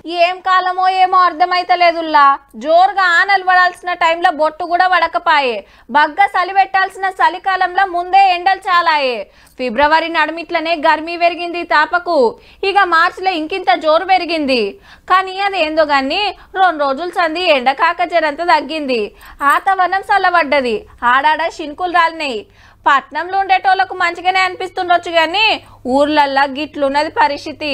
ఏం కాలమో ఏమో అర్థమైతలేదుల్లా. జోరుగా ఆనలు పడాల్సిన టైంలో బొట్టు కూడా వడకపాయే. బగ్గ చలి పెట్టాల్సిన చలికాలంలో ముందే ఎండలు చాలాయే. ఫిబ్రవరి నడుమిట్లనే గర్మీ పెరిగింది తాపకు. ఇక మార్చిలో ఇంకింత జోరు పెరిగింది. కానీ అదేందో గాని 2 రోజులు సంది ఎండ కాక జరంత తగ్గింది. ఆతవనం చల్లబడ్డది. ఆడాడ శినుకులు రాలినాయి. పట్నంలో ఉండేటోళ్లకు మంచిగానే అనిపిస్తుండొచ్చు గాని ఊర్లల్లా గిట్లున్నది పరిస్థితి.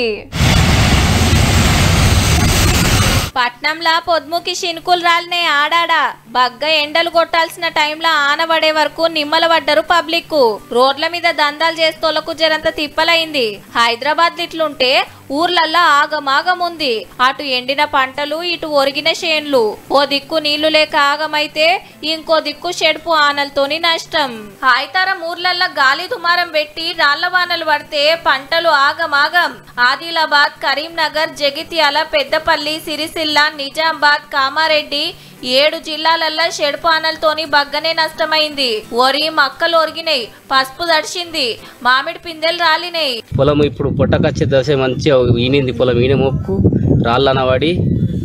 పట్నంలా పొద్దుముకి శినుకులు రాలినే ఆడాడా. బగ్గ ఎండలు కొట్టాల్సిన టైంలో ఆనబడే వరకు నిమ్మల పడ్డరు పబ్లిక్. రోడ్ల మీద దందాలు చేస్తోళ్లకు జరంత తిప్పలైంది. హైదరాబాద్ ఇట్లుంటే ఊర్లల్లా ఆగమాగముంది. అటు ఎండిన పంటలు, ఇటు ఒరిగిన చేన్లు. ఓ దిక్కు నీళ్లు లేక ఆగమైతే ఇంకో దిక్కు షెడుపు ఆనలతోని నష్టం. హాయితరం ఊర్లల్లా గాలి దుమారం పెట్టి రాళ్ల వానలు పడితే పంటలు ఆగమాగం. ఆదిలాబాద్, కరీంనగర్, జగిత్యాల, పెద్దపల్లి, సిరిసిల్ల, నిజామాబాద్, కామారెడ్డి 7 జిల్లాలల్లా షెడుపు ఆనలతోని బగ్గనే నష్టమైంది. వరి మక్కలు ఒరిగినాయి, పసుపు దడిచింది, మామిడి పిందెలు రాలినాయి. పొలం ఇప్పుడు పొట్టకచ్చే దశ మంచిగా ఈనింది. పొలం ఈనే మొక్కు రాళ్ళనవాడి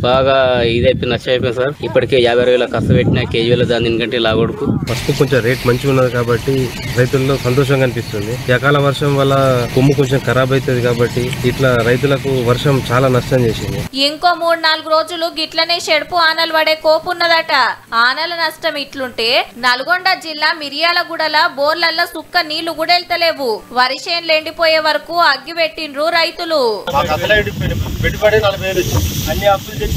బాగా ఇదైపోయింది, నష్టమైపోయింది సార్. ఇప్పటికే 50,000 కష్టపెట్టిన కేజీల దాని కంటే లాగొడుకు పసుపు కొంచెం రేట్ మంచిగా ఉన్నది కాబట్టి రైతుల్లో సంతోషంగా అనిపిస్తుంది. అకాల వర్షం వల్ల కొమ్ము కొంచెం ఖరాబ్ అవుతుంది కాబట్టి ఇట్లా రైతులకు వర్షం చాలా నష్టం చేసింది. ఇంకో 3-4 రోజులు గిట్లనే షెడుపు ఆనలు పడే కోపున్నదట. ఆనల నష్టం ఇట్లుంటే నల్గొండ జిల్లా మిర్యాలగూడల బోర్లల్లో సుక్క నీళ్లు కూడా వెళ్తలేవు. వరి చేన్లు ఎండిపోయే వరకు అగ్గి పెట్టిండ్రు రైతులు. పెట్టుబడి 40,000 అన్ని అప్పులు తెచ్చుకొని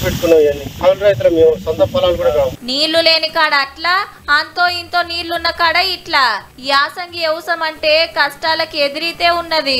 పెట్టుకున్నాం. సొంత పొలాలు కూడా కావు. నీళ్లు లేని కాడ అట్లా, అంతో ఇంతో నీళ్లున్న కాడ ఇట్లా. యాసంగి వ్యవసాయం అంటే కష్టాలకు ఎదిరితే ఉన్నది.